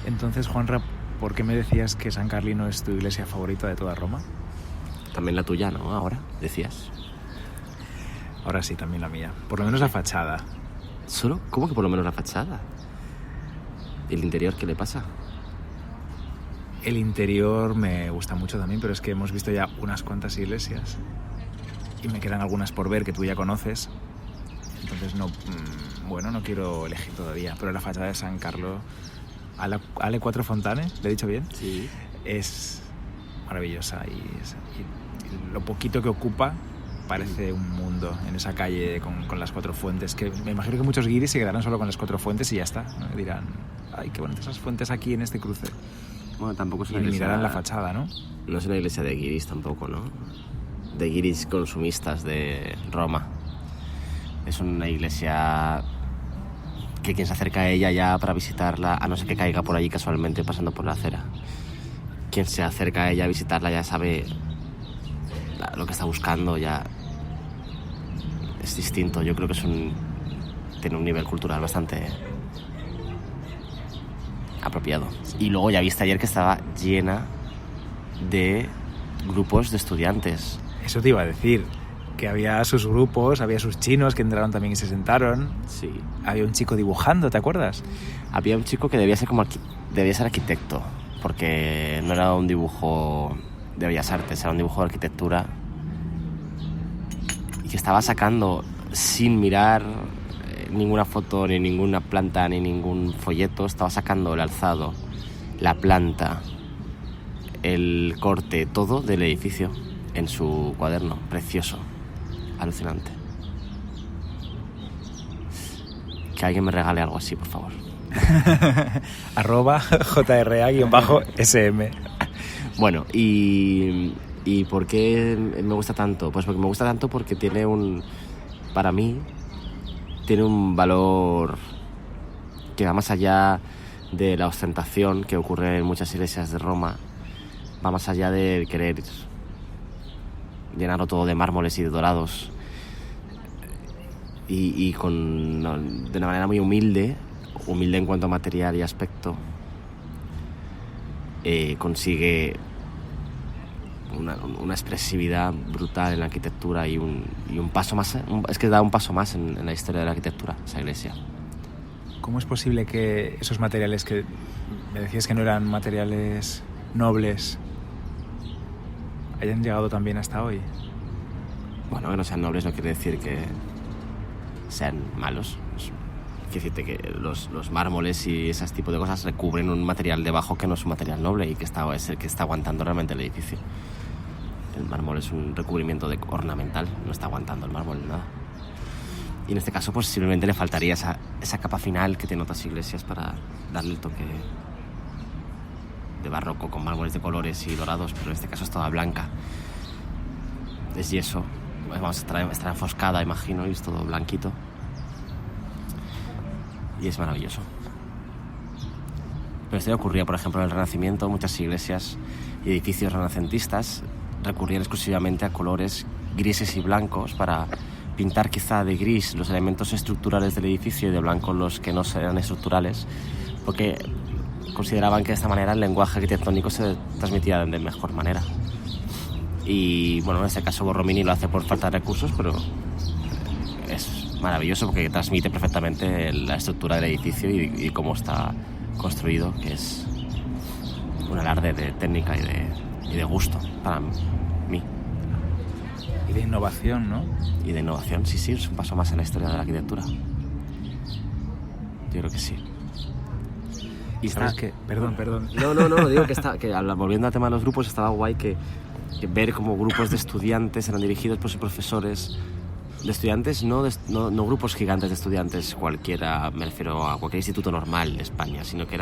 Entonces, Juanra, ¿por qué me decías que San Carlino es tu iglesia favorita de toda Roma? También la tuya, ¿no? Ahora, decías. Ahora sí, también la mía. Por lo menos la fachada. ¿Solo? ¿Cómo que por lo menos la fachada? ¿Y el interior qué le pasa? El interior me gusta mucho también, pero es que hemos visto ya unas cuantas iglesias y me quedan algunas por ver que tú ya conoces. Entonces no quiero elegir todavía, pero la fachada de San Carlo alle Quattro Fontane, ¿le he dicho bien? Sí. Es maravillosa y lo poquito que ocupa parece un mundo en esa calle con las 4 fuentes, que me imagino que muchos guiris se quedarán solo con las 4 fuentes y ya está, ¿no? Dirán, ay, qué bonitas esas fuentes aquí en este cruce. Bueno, tampoco es una y iglesia... mirarán la fachada, ¿no? No es una iglesia de guiris tampoco, ¿no? De guiris consumistas de Roma. Es una iglesia que quien se acerca a ella ya para visitarla, a no ser que caiga por allí casualmente pasando por la acera, quien se acerca a ella a visitarla ya sabe lo que está buscando, ya es distinto. Yo creo que tiene un nivel cultural bastante apropiado. Y luego ya viste ayer que estaba llena de grupos de estudiantes. Eso te iba a decir, que había sus grupos, había sus chinos que entraron también y se sentaron. Sí. Había un chico dibujando, ¿te acuerdas? Había un chico que debía ser arquitecto, porque no era un dibujo de bellas artes, era un dibujo de arquitectura, y que estaba sacando sin mirar ninguna foto, ni ninguna planta, ni ningún folleto, estaba sacando el alzado, la planta, el corte, todo del edificio en su cuaderno. Precioso, alucinante. Que alguien me regale algo así, por favor. @JRA_SM. Bueno, ¿y por qué me gusta tanto? Pues porque me gusta tanto porque para mí, tiene un valor que va más allá de la ostentación que ocurre en muchas iglesias de Roma, va más allá de querer llenarlo todo de mármoles y de dorados, y de una manera muy humilde en cuanto a material y aspecto, consigue una expresividad brutal en la arquitectura y un paso más. Es que da un paso más en la historia de la arquitectura, esa iglesia. ¿Cómo es posible que esos materiales que me decías que no eran materiales nobles hayan llegado también hasta hoy? Bueno, que no sean nobles no quiere decir que sean malos. Quiere decirte que los mármoles y ese tipo de cosas recubren un material debajo que no es un material noble y que es el que está aguantando realmente el edificio. El mármol es un recubrimiento ornamental, no está aguantando el mármol nada. Y en este caso pues simplemente le faltaría esa capa final que tienen otras iglesias para darle el toque de barroco con mármoles de colores y dorados, pero en este caso es toda blanca. Es yeso, estará enfoscada, imagino, y es todo blanquito. Y es maravilloso. Pero esto ya ocurría, por ejemplo, en el Renacimiento. Muchas iglesias y edificios renacentistas recurrían exclusivamente a colores grises y blancos para pintar quizá de gris los elementos estructurales del edificio y de blanco los que no eran estructurales, porque consideraban que de esta manera el lenguaje arquitectónico se transmitía de mejor manera. Y bueno, en este caso Borromini lo hace por falta de recursos, pero es maravilloso porque transmite perfectamente la estructura del edificio y cómo está construido, que es un alarde de técnica y de gusto para mí. Y de innovación, ¿no? Y de innovación, sí, es un paso más en la historia de la arquitectura. Yo creo que sí. Y ¿Sabes qué? Perdón. No, digo que volviendo al tema de los grupos, estaba guay que ver como grupos de estudiantes eran dirigidos por sus profesores. De estudiantes, no grupos gigantes de estudiantes cualquiera, me refiero a cualquier instituto normal de España, sino que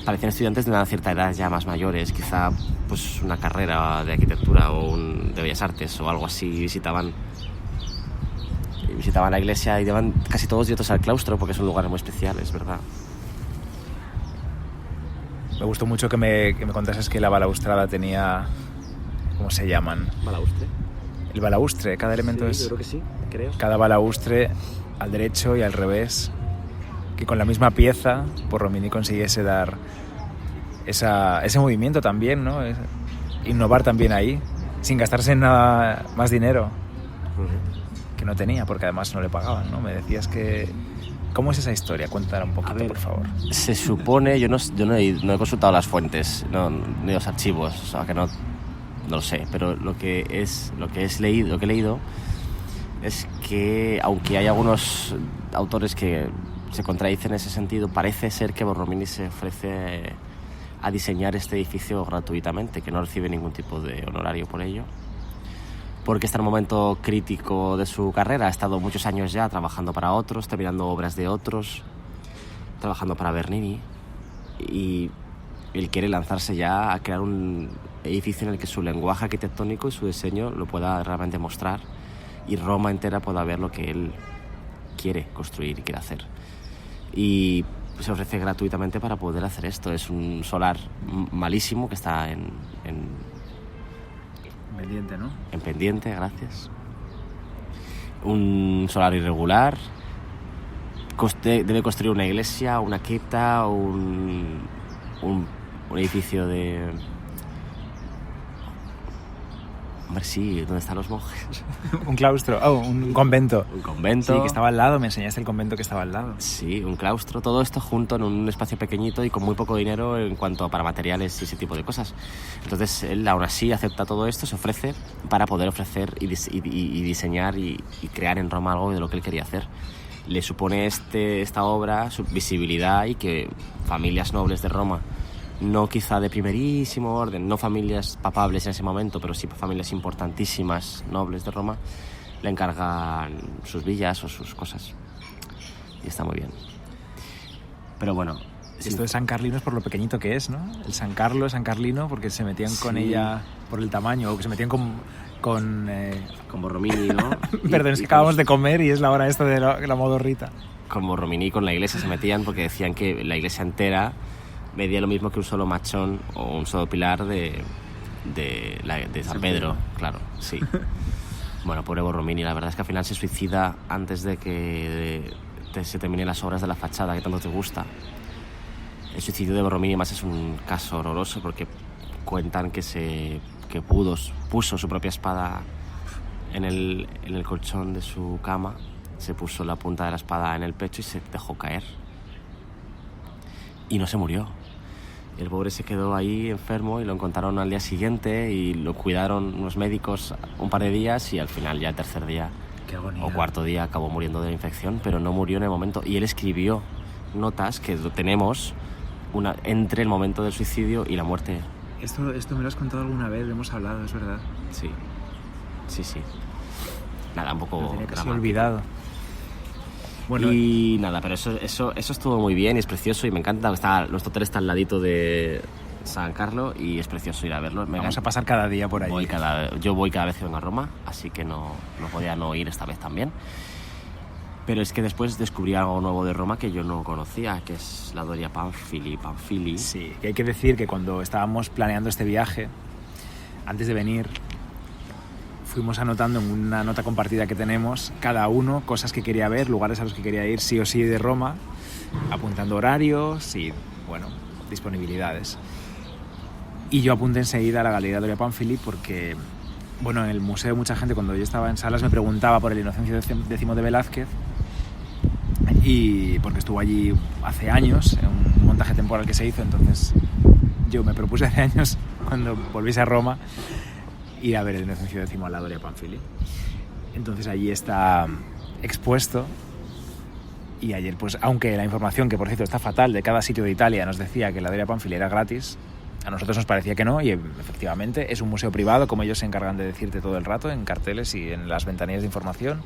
parecían estudiantes de una cierta edad ya más mayores, quizá pues una carrera de arquitectura o de bellas artes o algo así, visitaban la iglesia y iban casi todos directos al claustro porque es un lugar muy especial, es verdad. Me gustó mucho que me contases que la balaustrada tenía... ¿Cómo se llaman? ¿Balaustre? El balaustre, cada elemento sí, es... Yo creo que sí, creo. Cada balaustre al derecho y al revés, que con la misma pieza Borromini consiguiese dar ese movimiento también, ¿no? Innovar también ahí, sin gastarse en nada más dinero que no tenía, porque además no le pagaban, ¿no? Me decías que... ¿Cómo es esa historia? Cuéntala un poquito, por favor. Se supone, yo no he consultado las fuentes, ni los archivos, o sea que no lo sé, pero lo que he leído es que, aunque hay algunos autores que se contradicen en ese sentido, parece ser que Borromini se ofrece a diseñar este edificio gratuitamente, que no recibe ningún tipo de honorario por ello, porque está en un momento crítico de su carrera. Ha estado muchos años ya trabajando para otros, terminando obras de otros, trabajando para Bernini, y él quiere lanzarse ya a crear un edificio en el que su lenguaje arquitectónico y su diseño lo pueda realmente mostrar, y Roma entera pueda ver lo que él quiere construir y quiere hacer. Y se ofrece gratuitamente para poder hacer esto. Es un solar malísimo que está en pendiente, ¿no? En pendiente, gracias. Un solar irregular. Debe construir una iglesia, una cripta, un edificio de... Hombre, sí, ¿dónde están los monjes? Un claustro, un convento. Un convento. Sí, que estaba al lado, me enseñaste el convento que estaba al lado. Sí, un claustro, todo esto junto en un espacio pequeñito y con muy poco dinero en cuanto para materiales y ese tipo de cosas. Entonces él aún así acepta todo esto, se ofrece para poder ofrecer y diseñar y crear en Roma algo de lo que él quería hacer. Le supone esta obra su visibilidad, y que familias nobles de Roma, no quizá de primerísimo orden, no familias papables en ese momento, pero sí familias importantísimas, nobles de Roma, le encargan sus villas o sus cosas. Y está muy bien. Pero bueno... Esto de San Carlino es por lo pequeñito que es, ¿no? El San Carlo es San Carlino porque se metían con ella por el tamaño, o que se metían con Borromini, ¿no? Perdón, es que acabamos de comer y es la hora esta de la modorrita. Con Borromini y con la iglesia se metían porque decían que la iglesia entera medía lo mismo que un solo machón o un solo pilar de San Pedro, claro, sí. Bueno, pobre Borromini, la verdad es que al final se suicida antes de que se terminen las obras de la fachada que tanto te gusta. El suicidio de Borromini más es un caso horroroso porque cuentan que puso su propia espada en el colchón de su cama, se puso la punta de la espada en el pecho y se dejó caer. Y no se murió. El pobre se quedó ahí enfermo y lo encontraron al día siguiente y lo cuidaron unos médicos un par de días, y al final ya el tercer día o cuarto día acabó muriendo de la infección, pero no murió en el momento. Y él escribió notas que lo tenemos entre el momento del suicidio y la muerte. Esto me lo has contado alguna vez, lo hemos hablado, es verdad. Sí. Nada, un poco tenía casi olvidado. Bueno, y nada, pero eso estuvo muy bien y es precioso y me encanta. Nuestro hotel está al ladito de San Carlo y es precioso ir a verlo. Vamos a pasar cada día por ahí. Yo voy cada vez que vengo a Roma, así que no podía no ir esta vez también. Pero es que después descubrí algo nuevo de Roma que yo no conocía, que es la Doria Pamphili. Sí, que hay que decir que cuando estábamos planeando este viaje, antes de venir, fuimos anotando en una nota compartida que tenemos cada uno cosas que quería ver, lugares a los que quería ir sí o sí de Roma, apuntando horarios y, disponibilidades. Y yo apunté enseguida a la Galería Doria Pamphili porque, en el museo mucha gente, cuando yo estaba en salas, me preguntaba por el Inocencio X de Velázquez, y porque estuvo allí hace años, en un montaje temporal que se hizo. Entonces yo me propuse hace años, cuando volviese a Roma, ir a ver el Inocencio X a la Doria Pamphili. Entonces allí está expuesto, y ayer, aunque la información, que por cierto está fatal, de cada sitio de Italia nos decía que la Doria Pamphili era gratis, a nosotros nos parecía que no, y efectivamente es un museo privado, como ellos se encargan de decirte todo el rato en carteles y en las ventanillas de información.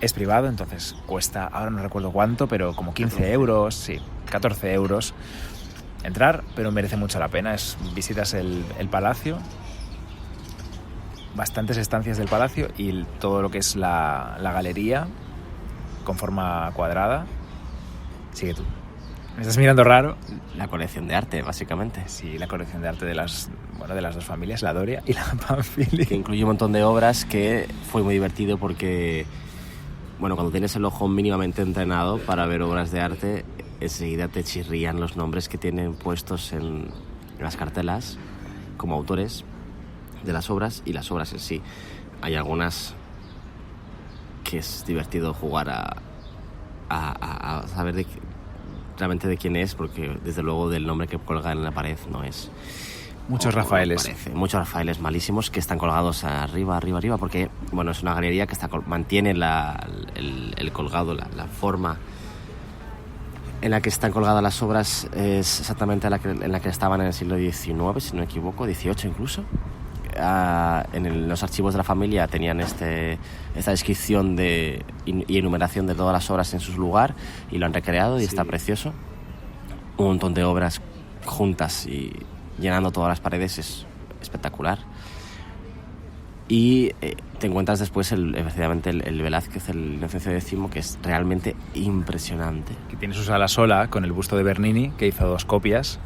Es privado, entonces cuesta, ahora no recuerdo cuánto, pero como 15 euros, sí, 14 euros entrar, pero merece mucho la pena. Visitas el palacio, bastantes estancias del palacio y todo lo que es la galería con forma cuadrada. Sigue tú. ¿Me estás mirando raro? La colección de arte, básicamente. Sí, la colección de arte de las dos familias, la Doria y la Pamphili. Que incluye un montón de obras, que fue muy divertido porque, cuando tienes el ojo mínimamente entrenado para ver obras de arte, enseguida te chirrían los nombres que tienen puestos en las cartelas como autores de las obras y las obras en sí. Hay algunas que es divertido jugar a saber realmente de quién es, porque desde luego del nombre que colga en la pared no es. Muchos Rafaeles. Muchos Rafaeles malísimos que están colgados arriba, porque bueno, es una galería que mantiene el colgado, la forma en la que están colgadas las obras es exactamente en la que estaban en el siglo XIX, si no me equivoco, XVIII incluso. En los archivos de la familia tenían esta descripción y enumeración de todas las obras en su lugar, y lo han recreado y está precioso. Un montón de obras juntas y llenando todas las paredes, es espectacular. Y te encuentras después efectivamente el Velázquez, el Inocencio X, que es realmente impresionante. Que tiene su sala sola con el busto de Bernini, que hizo 2 copias.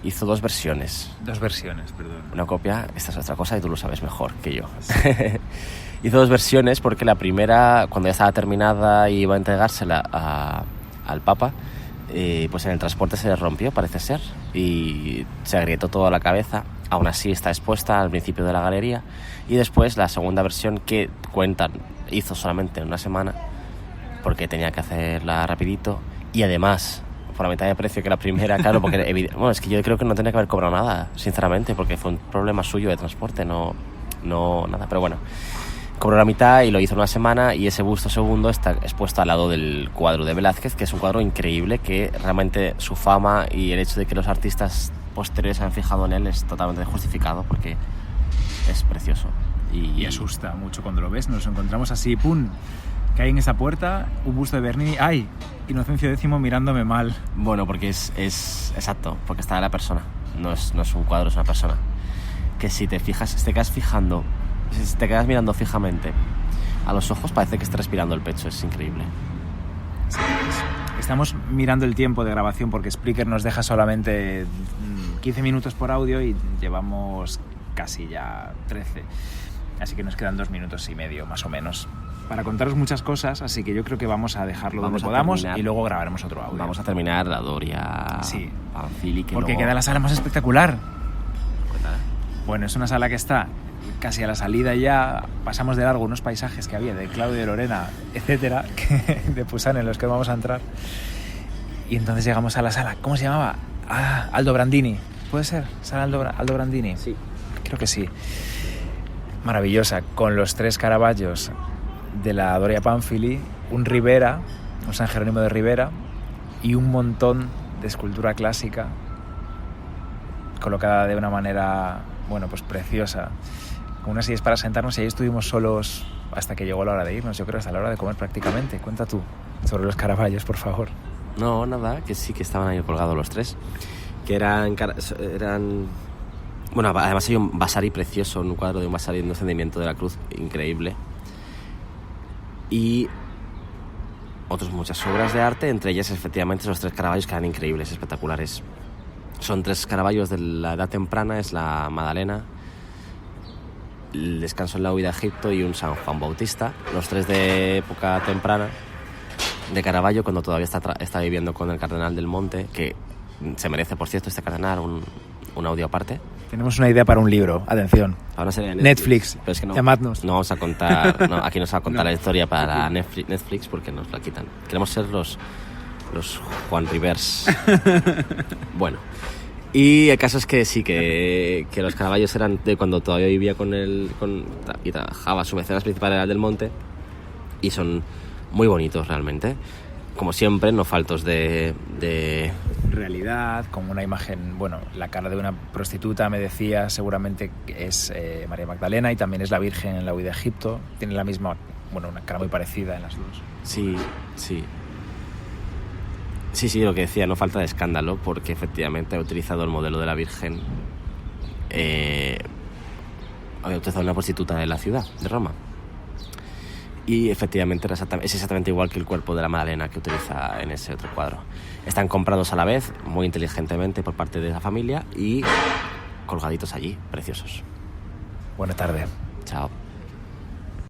Hizo 2 versiones. 2 versiones, perdón. Una copia, esta es otra cosa y tú lo sabes mejor que yo. Sí. Hizo 2 versiones porque la primera, cuando ya estaba terminada y iba a entregársela al Papa, pues en el transporte se le rompió, parece ser, y se agrietó toda la cabeza. Aún así está expuesta al principio de la galería. Y después la segunda versión, que cuentan, hizo solamente en una semana porque tenía que hacerla rapidito, y además por la mitad de precio que la primera, claro, porque bueno, es que yo creo que no tenía que haber cobrado nada, sinceramente, porque fue un problema suyo de transporte, no nada, pero bueno, cobró la mitad y lo hizo en una semana, y ese busto segundo está expuesto al lado del cuadro de Velázquez, que es un cuadro increíble, que realmente su fama y el hecho de que los artistas posteriores se han fijado en él es totalmente justificado, porque es precioso. Y asusta mucho cuando lo ves, nos encontramos así, ¡pum!, que hay en esa puerta un busto de Bernini. ¡Ay! Inocencio X mirándome mal. Bueno, porque es exacto, porque está la persona, no es un cuadro, es una persona. Que si te fijas, si te quedas mirando fijamente a los ojos, parece que esté respirando el pecho, es increíble. Sí, estamos mirando el tiempo de grabación porque Spreaker nos deja solamente 15 minutos por audio y llevamos casi ya 13. Así que nos quedan 2 minutos y medio, más o menos, para contaros muchas cosas, así que yo creo que vamos a dejarlo donde podamos y luego grabaremos otro audio. Vamos a terminar la Doria Pamphili, porque queda la sala más espectacular. Cuéntala. Bueno, es una sala que está casi a la salida ya. Pasamos de largo unos paisajes que había de Claudio de Lorena, etcétera, de Poussin, en los que vamos a entrar. Y entonces llegamos a la sala. ¿Cómo se llamaba? Aldo Brandini. ¿Puede ser? ¿Sala Aldo Brandini? Sí. Creo que sí. Maravillosa, con los 3 Caravaggios de la Doria Pamphili, un Ribera, un San Jerónimo de Ribera, y un montón de escultura clásica colocada de una manera, bueno, pues preciosa, con unas sillas para sentarnos, y ahí estuvimos solos hasta que llegó la hora de irnos, yo creo hasta la hora de comer prácticamente. Cuenta tú sobre los Caravaggios, por favor. No, nada, que sí que estaban ahí colgados los 3, que eran bueno, además hay un Vasari precioso, un cuadro de un Vasari en un descendimiento de la cruz increíble, y otras muchas obras de arte, entre ellas efectivamente esos 3 Caravaggios que eran increíbles, espectaculares. Son 3 Caravaggios de la edad temprana, es la Madalena, el Descanso en la huida a Egipto y un San Juan Bautista, los 3 de época temprana de Caravaggio, cuando todavía está viviendo con el Cardenal del Monte, que se merece, por cierto, este cardenal un audio aparte. Tenemos una idea para un libro, atención. Ahora sería Netflix. Pero es que llamadnos. No vamos a contar, aquí no se va a contar la historia para Netflix porque nos la quitan. Queremos ser los Juan Rivers. Bueno, y el caso es que sí, que los Caravaggios eran de cuando todavía vivía y trabajaba, su mecenas principal era el del Monte, y son muy bonitos realmente. Como siempre, no faltos de realidad, como una imagen, bueno, la cara de una prostituta, me decía, seguramente es María Magdalena, y también es la Virgen en la huida de Egipto. Tiene la misma, bueno, una cara muy parecida en las dos. Sí, lo que decía, no falta de escándalo, porque efectivamente ha utilizado el modelo de la Virgen, había utilizado una prostituta de la ciudad, de Roma. Y efectivamente es exactamente igual que el cuerpo de la Madalena que utiliza en ese otro cuadro. Están comprados a la vez, muy inteligentemente por parte de la familia, y colgaditos allí, preciosos. Buena tarde. Chao.